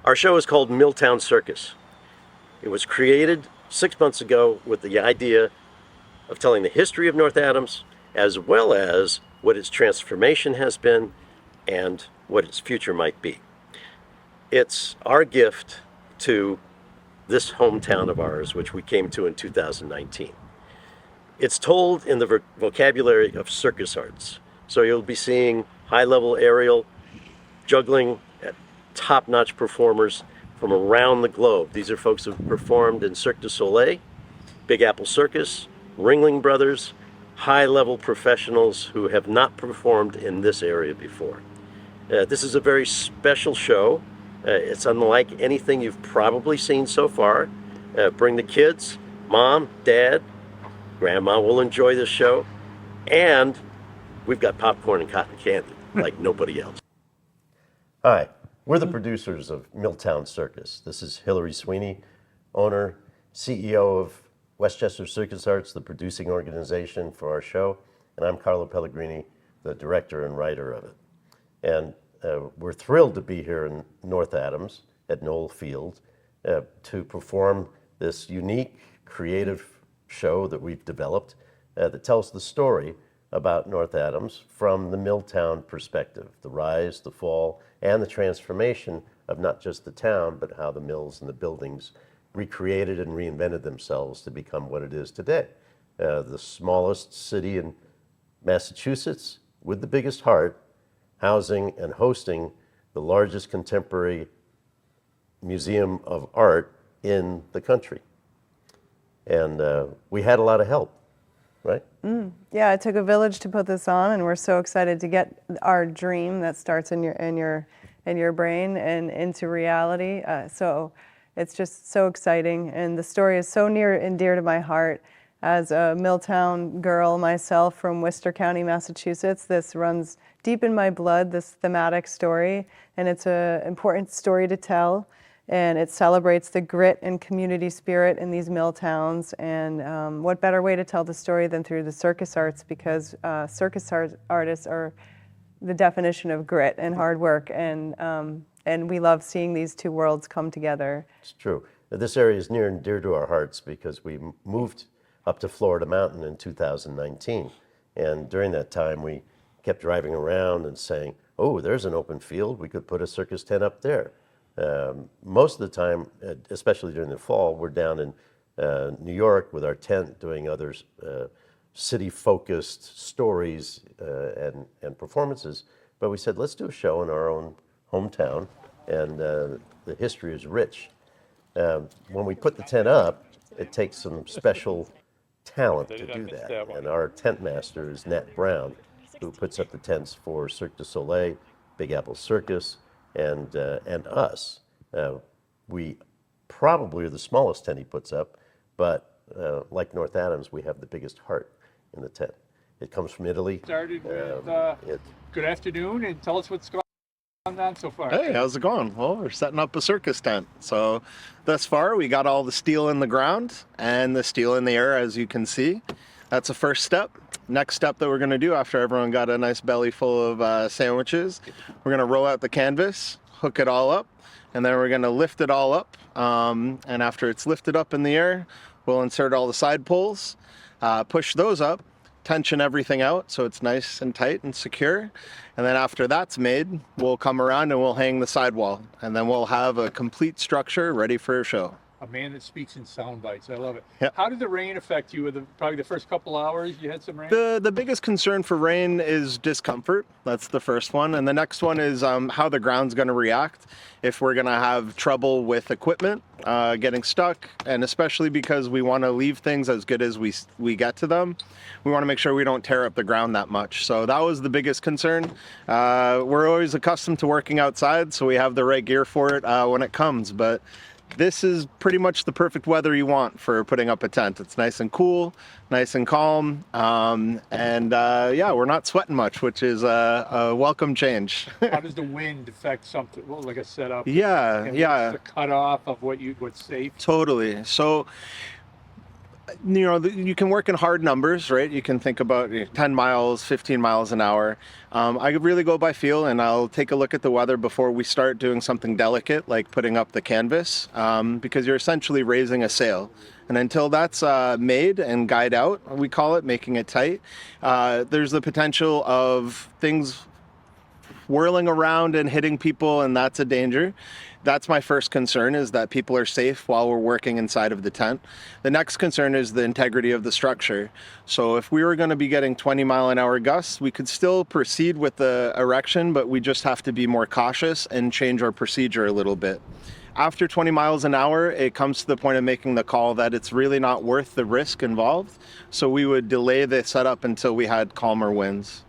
Our show is called Milltown Circus. It was created 6 months ago with the idea of telling the history of North Adams as well as what its transformation has been and what its future might be. It's our gift to this hometown of ours, which we came to in 2019. It's told in the vocabulary of circus arts. So you'll be seeing high-level aerial, juggling at top-notch performers from around the globe. These are folks who've performed in Cirque du Soleil, Big Apple Circus, Ringling Brothers, high-level professionals who have not performed in this area before. This is a very special show. It's unlike anything you've probably seen so far. Bring the kids, mom, dad, grandma will enjoy this show, and we've got popcorn and cotton candy like nobody else. Hi, we're the producers of Milltown Circus. This is Hillary Sweeney, owner, CEO of Westchester Circus Arts, the producing organization for our show, and I'm Carlo Pellegrini, the director and writer of it. And we're thrilled to be here in North Adams at Knoll Field to perform this unique, creative show that we've developed that tells the story about North Adams from the Milltown perspective, the rise, the fall, and the transformation of not just the town, but how the mills and the buildings recreated and reinvented themselves to become what it is today. The smallest city in Massachusetts with the biggest heart, housing and hosting the largest contemporary museum of art in the country. And we had a lot of help, right? Yeah, it took a village to put this on, and we're so excited to get our dream that starts in your brain and into reality. So it's just so exciting, and the story is so near and dear to my heart. As a Milltown girl myself from Worcester County, Massachusetts, this runs deep in my blood, this thematic story, and it's an important story to tell. And it celebrates the grit and community spirit in these mill towns. And what better way to tell the story than through the circus arts, because circus artists are the definition of grit and hard work. And we love seeing these two worlds come together. It's true. This area is near and dear to our hearts because we moved up to Florida Mountain in 2019. And during that time, we kept driving around and saying, oh, there's an open field. We could put a circus tent up there. Most of the time, especially during the fall, we're down in New York with our tent doing other city-focused stories and performances. But we said, let's do a show in our own hometown, and the history is rich. When we put the tent up, it takes some special talent to do that. And our tent master is Nat Brown, who puts up the tents for Cirque du Soleil, Big Apple Circus, and us. We probably are the smallest tent he puts up, but like North Adams, we have the biggest heart in the tent. It comes from Italy. Started with good afternoon, and tell us what's going on so far. Hey, how's it going? Well, we're setting up a circus tent. So thus far, we got all the steel in the ground and the steel in the air, as you can see. That's the first step. Next step that we're going to do after everyone got a nice belly full of sandwiches, we're going to roll out the canvas, hook it all up, and then we're going to lift it all up. And after it's lifted up in the air, we'll insert all the side poles, push those up, tension everything out so it's nice and tight and secure. And then after that's made, we'll come around and we'll hang the sidewall. And then we'll have a complete structure ready for a show. A man that speaks in sound bites. I love it. Yep. How did the rain affect you? Probably the first couple hours you had some rain? The biggest concern for rain is discomfort. That's the first one. And the next one is how the ground's going to react. If we're going to have trouble with equipment getting stuck, and especially because we want to leave things as good as we get to them, we want to make sure we don't tear up the ground that much. So that was the biggest concern. We're always accustomed to working outside, so we have the right gear for it when it comes. But this is pretty much the perfect weather you want for putting up a tent. It's nice and cool, nice and calm, and yeah, we're not sweating much, which is a welcome change. How does the wind affect something, well, like a setup? Yeah. The cutoff of what's safe? Totally. So You can work in hard numbers, right? You can think about 10 miles, 15 miles an hour. I really go by feel, and I'll take a look at the weather before we start doing something delicate, like putting up the canvas, because you're essentially raising a sail. And until that's made and guyed out, we call it, making it tight, there's the potential of things whirling around and hitting people, and that's a danger. That's my first concern, is that people are safe while we're working inside of the tent. The next concern is the integrity of the structure. So if we were going to be getting 20-mile-an-hour gusts, we could still proceed with the erection, but we just have to be more cautious and change our procedure a little bit. After 20 miles an hour, it comes to the point of making the call that it's really not worth the risk involved. So we would delay the setup until we had calmer winds.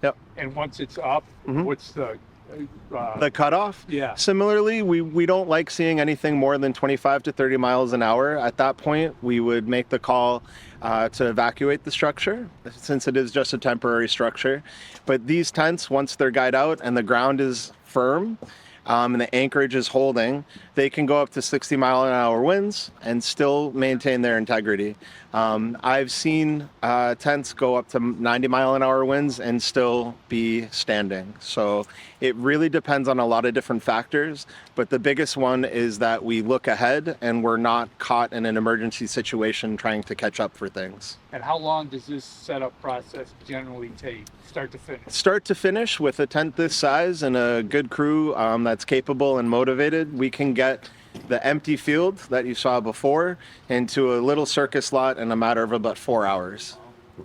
Yep. And once it's up, what's The cutoff? Yeah. Similarly, we don't like seeing anything more than 25 to 30 miles an hour. At that point, we would make the call to evacuate the structure, since it is just a temporary structure. But these tents, once they're guyed out and the ground is firm, and the anchorage is holding, they can go up to 60-mile-an-hour winds and still maintain their integrity. I've seen tents go up to 90-mile-an-hour winds and still be standing. So it really depends on a lot of different factors, but the biggest one is that we look ahead and we're not caught in an emergency situation trying to catch up for things. And how long does this setup process generally take, start to finish? Start to finish, with a tent this size and a good crew that's capable and motivated, we can get the empty field that you saw before into a little circus lot in a matter of about 4 hours.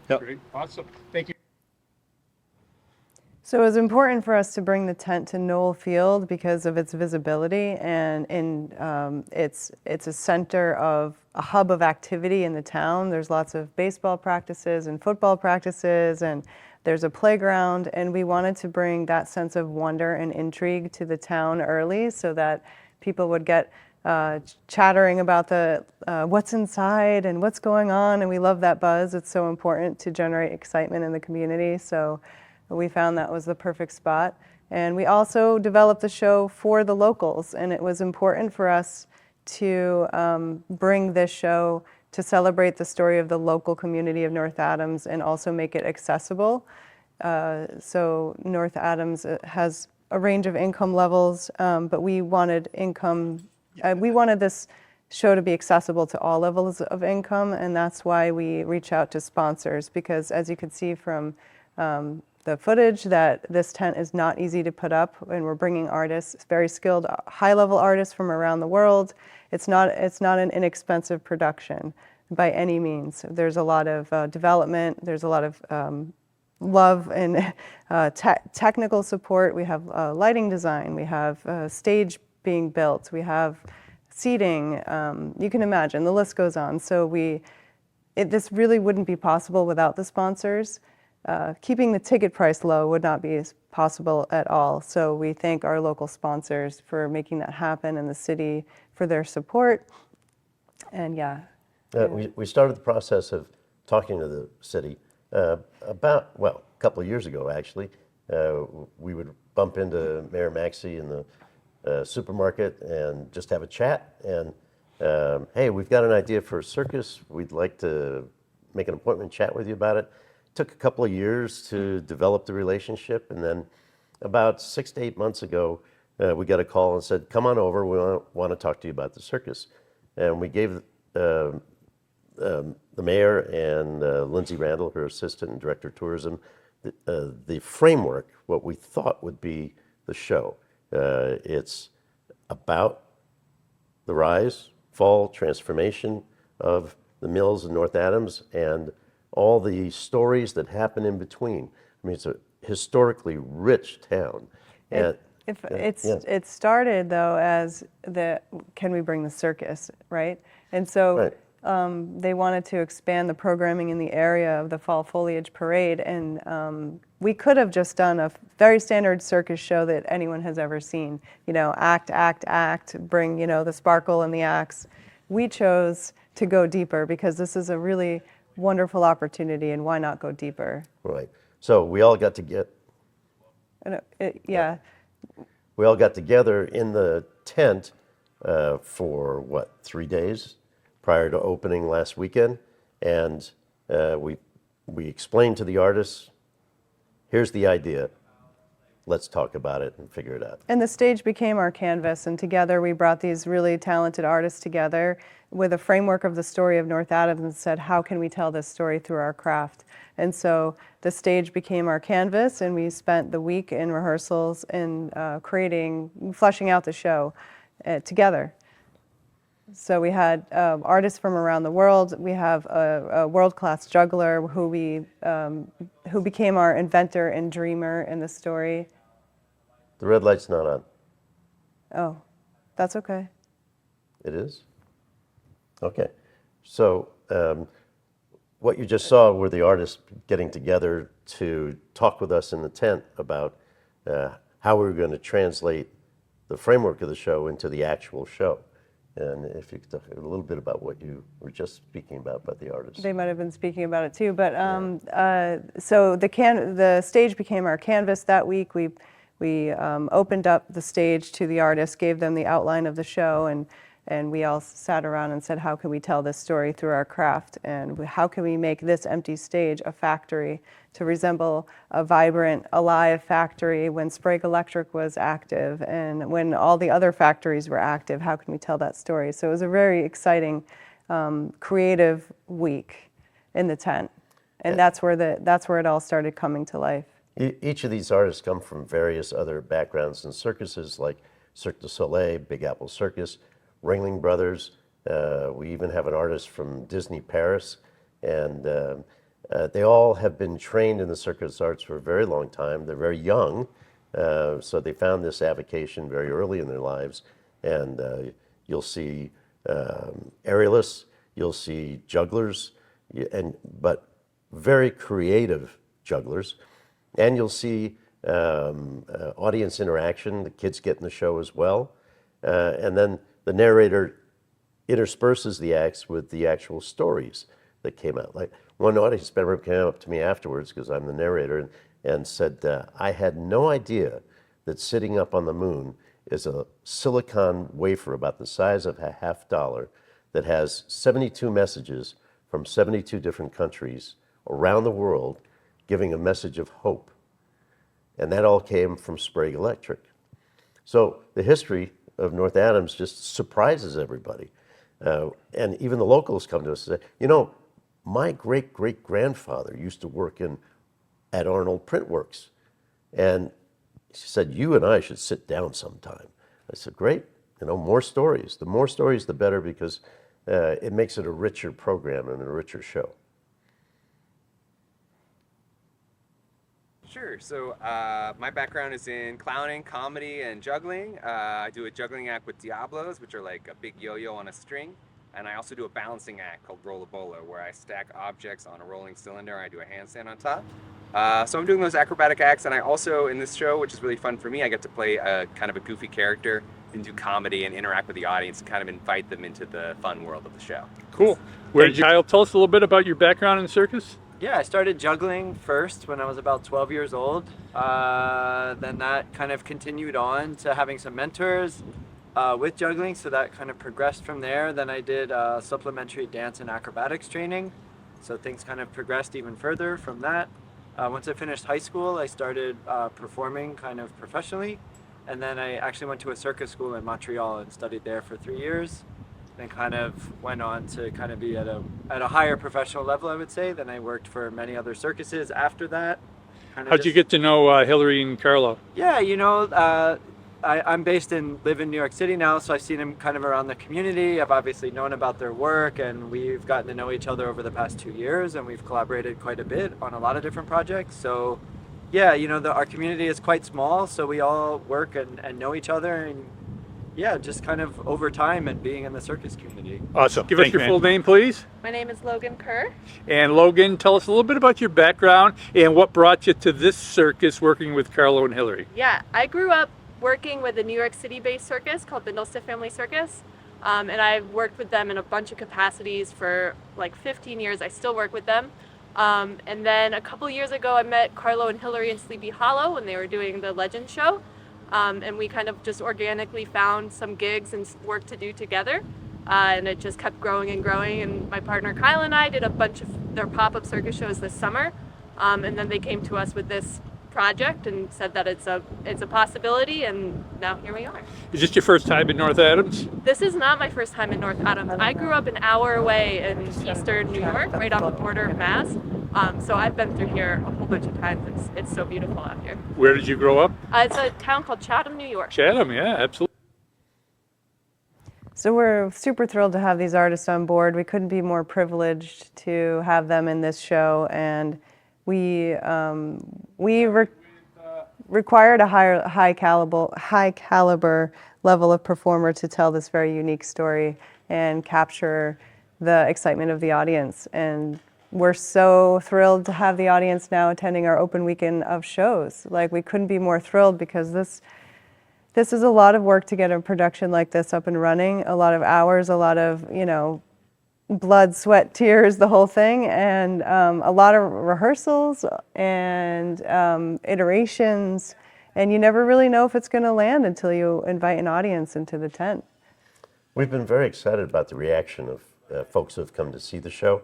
Yep. Great, awesome. Thank you. So it was important for us to bring the tent to Knoll Field because of its visibility, and it's a center of a hub of activity in the town. There's lots of baseball practices and football practices, and there's a playground, and we wanted to bring that sense of wonder and intrigue to the town early so that people would get chattering about the what's inside and what's going on, and we love that buzz. It's so important to generate excitement in the community. So we found that was the perfect spot. And we also developed the show for the locals, and it was important for us to bring this show to celebrate the story of the local community of North Adams and also make it accessible. So North Adams has a range of income levels, but we wanted this show to be accessible to all levels of income, and that's why we reach out to sponsors, because as you can see from the footage, that this tent is not easy to put up, and we're bringing artists, very skilled, high-level artists from around the world. It's not an inexpensive production by any means. There's a lot of development. There's a lot of love and technical support. We have lighting design. We have stage being built. We have seating. You can imagine, the list goes on. So this really wouldn't be possible without the sponsors. Keeping the ticket price low would not be possible at all. So we thank our local sponsors for making that happen, and the city for their support. And we started the process of talking to the city a couple of years ago, actually. We would bump into Mayor Maxey in the supermarket and just have a chat. And hey, we've got an idea for a circus. We'd like to make an appointment, chat with you about it. Took a couple of years to develop the relationship, and then about 6 to 8 months ago, we got a call and said, "Come on over. We want to talk to you about the circus." And we gave the mayor and Lindsay Randall, her assistant and director of tourism, the framework, what we thought would be the show. It's about the rise, fall, transformation of the mills in North Adams, and all the stories that happen in between. I mean, it's a historically rich town. And it started though as can we bring the circus, right? And so they wanted to expand the programming in the area of the Fall Foliage Parade, and we could have just done a very standard circus show that anyone has ever seen. You know, act, bring, the sparkle and the acts. We chose to go deeper because this is a really wonderful opportunity, and why not go deeper? Right. So we all got to we all got together in the tent for 3 days prior to opening last weekend, and we explained to the artists, here's the idea. Let's talk about it and figure it out. And the stage became our canvas, and together we brought these really talented artists together with a framework of the story of North Adams and said, how can we tell this story through our craft? And so the stage became our canvas, and we spent the week in rehearsals and fleshing out the show together. So we had artists from around the world. We have a world-class juggler who became our inventor and dreamer in the story. The red light's not on. Oh, that's okay. It is? Okay. So what you just saw were the artists getting together to talk with us in the tent about how we were going to translate the framework of the show into the actual show. And if you could talk a little bit about what you were just speaking about the artists. They might have been speaking about it too, but so the stage became our canvas that week. We opened up the stage to the artists, gave them the outline of the show, and we all sat around and said, how can we tell this story through our craft? And how can we make this empty stage a factory to resemble a vibrant, alive factory when Sprague Electric was active and when all the other factories were active? How can we tell that story? So it was a very exciting, creative week in the tent. And that's where it all started coming to life. Each of these artists come from various other backgrounds in circuses like Cirque du Soleil, Big Apple Circus, Ringling Brothers. We even have an artist from Disney Paris. And they all have been trained in the circus arts for a very long time. They're very young, so they found this avocation very early in their lives. And you'll see aerialists, you'll see jugglers, but very creative jugglers. And you'll see audience interaction. The kids get in the show as well. And then the narrator intersperses the acts with the actual stories that came out. Like one audience member came up to me afterwards, because I'm the narrator, and said, I had no idea that sitting up on the moon is a silicon wafer about the size of a $50 that has 72 messages from 72 different countries around the world, giving a message of hope. And that all came from Sprague Electric. So the history of North Adams just surprises everybody. And even the locals come to us and say, my great-great-grandfather used to work at Arnold Printworks. And she said, you and I should sit down sometime. I said, great, more stories. The more stories, the better, because it makes it a richer program and a richer show. Sure. So my background is in clowning, comedy, and juggling. I do a juggling act with Diablos, which are like a big yo-yo on a string. And I also do a balancing act called Rollabola, where I stack objects on a rolling cylinder and I do a handstand on top. So I'm doing those acrobatic acts, and I also, in this show, which is really fun for me, I get to play a kind of a goofy character and do comedy and interact with the audience and kind of invite them into the fun world of the show. Cool. Where did you, Kyle, tell us a little bit about your background in the circus? Yeah, I started juggling first when I was about 12 years old. Then that kind of continued on to having some mentors with juggling, so that kind of progressed from there. Then I did supplementary dance and acrobatics training, so things kind of progressed even further from that. Once I finished high school, I started performing kind of professionally, and then I actually went to a circus school in Montreal and studied there for 3 years. Then kind of went on to kind of be at a higher professional level, I would say. Then I worked for many other circuses after that. How'd you get to know Hillary and Carlo? Yeah, I'm live in New York City now, so I've seen them kind of around the community. I've obviously known about their work, and we've gotten to know each other over the past 2 years, and we've collaborated quite a bit on a lot of different projects. So yeah, our community is quite small, so we all work and know each other, and yeah, just kind of over time and being in the circus community. Awesome. Give us your full name, please. My name is Logan Kerr. And Logan, tell us a little bit about your background and what brought you to this circus working with Carlo and Hillary. Yeah, I grew up working with a New York City-based circus called the Bindlestiff Family Circus. And I've worked with them in a bunch of capacities for like 15 years. I still work with them. And then a couple years ago, I met Carlo and Hillary in Sleepy Hollow when they were doing the Legend show. And we kind of just organically found some gigs and work to do together. and it just kept growing and growing. And my partner Kyle and I did a bunch of their pop-up circus shows this summer, and then they came to us with this project and said that it's a possibility, and now here we are. Is this your first time in North Adams? This is not my first time in North Adams. I grew up an hour away in eastern New York, right on the border of Mass. So I've been through here a whole bunch of times. It's so beautiful out here. Where did you grow up? It's a town called Chatham, New York. Chatham, yeah, absolutely. So we're super thrilled to have these artists on board. We couldn't be more privileged to have them in this show, and we required a high caliber level of performer to tell this very unique story and capture the excitement of the audience. And we're so thrilled to have the audience now attending our open weekend of shows. Like, we couldn't be more thrilled, because this is a lot of work to get a production like this up and running, a lot of hours, a lot of, blood, sweat, tears, the whole thing, and a lot of rehearsals and iterations, and you never really know if it's going to land until you invite an audience into the tent. We've been very excited about the reaction of folks who have come to see the show,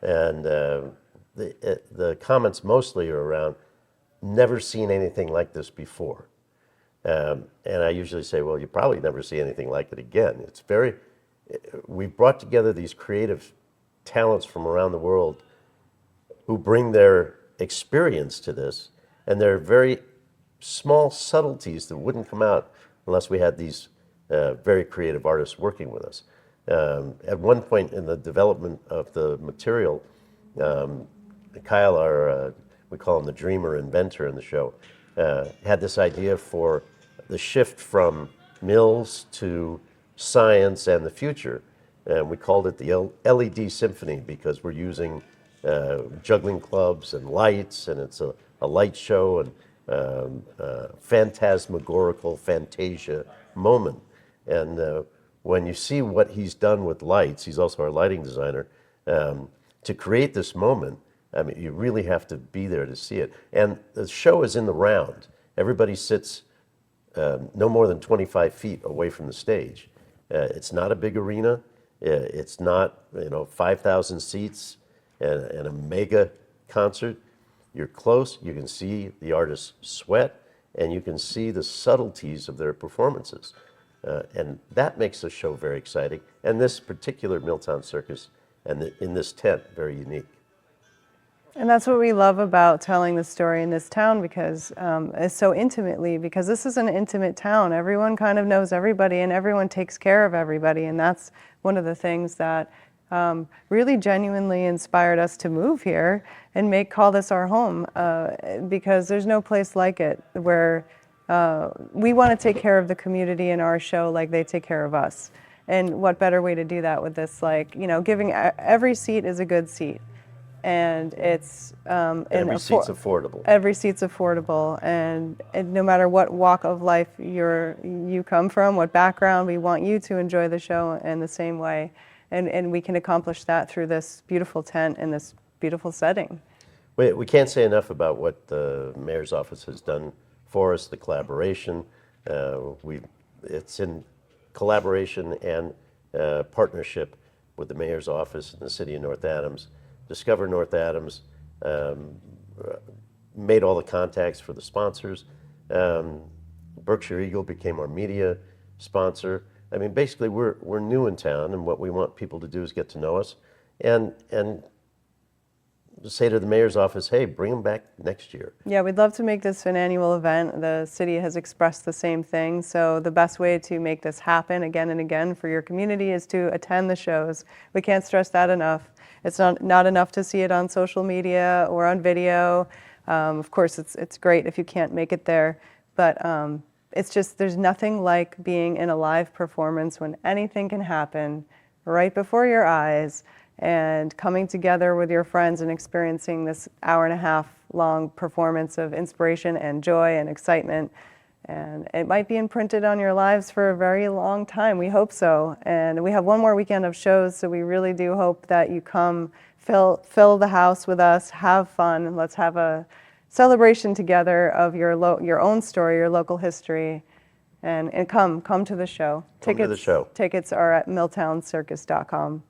and the comments mostly are around never seen anything like this before. And I usually say, well, you probably never see anything like it again. We've brought together these creative talents from around the world who bring their experience to this, and they're very small subtleties that wouldn't come out unless we had these very creative artists working with us. At one point in the development of the material, Kyle, we call him the dreamer inventor in the show, had this idea for the shift from mills to science and the future. And we called it the LED Symphony, because we're using juggling clubs and lights, and it's a light show and phantasmagorical fantasia moment. And when you see what he's done with lights, he's also our lighting designer, to create this moment, I mean, you really have to be there to see it. And the show is in the round. Everybody sits no more than 25 feet away from the stage. It's not a big arena. It's not 5,000 seats and a mega concert. You're close. You can see the artists sweat, and you can see the subtleties of their performances. And that makes the show very exciting. And this particular Milltown Circus and in this tent, very unique. And that's what we love about telling the story in this town, because it's so intimately, because this is an intimate town. Everyone kind of knows everybody, and everyone takes care of everybody. And that's one of the things that really genuinely inspired us to move here and call this our home, because there's no place like it, where we want to take care of the community in our show like they take care of us. And what better way to do that with this, giving every seat is a good seat. And it's every seat's affordable. Every seat's affordable, and no matter what walk of life you come from, what background, we want you to enjoy the show in the same way, and we can accomplish that through this beautiful tent and this beautiful setting. We can't say enough about what the mayor's office has done for us. The collaboration, it's in collaboration and partnership with the mayor's office in the city of North Adams. Discover North Adams, made all the contacts for the sponsors. Berkshire Eagle became our media sponsor. I mean, basically, we're new in town, and what we want people to do is get to know us, and say to the mayor's office, hey, bring them back next year. Yeah, we'd love to make this an annual event. The city has expressed the same thing. So the best way to make this happen again and again for your community is to attend the shows. We can't stress that enough. It's not enough to see it on social media or on video. Of course, it's great if you can't make it there, but it's just, there's nothing like being in a live performance when anything can happen right before your eyes, and coming together with your friends and experiencing this hour-and-a-half long performance of inspiration and joy and excitement. And it might be imprinted on your lives for a very long time. We hope so. And we have one more weekend of shows, so we really do hope that you come, fill the house with us, have fun. Let's have a celebration together of your own story, your local history, and come to the show. Come to the show. Tickets are at milltowncircus.com.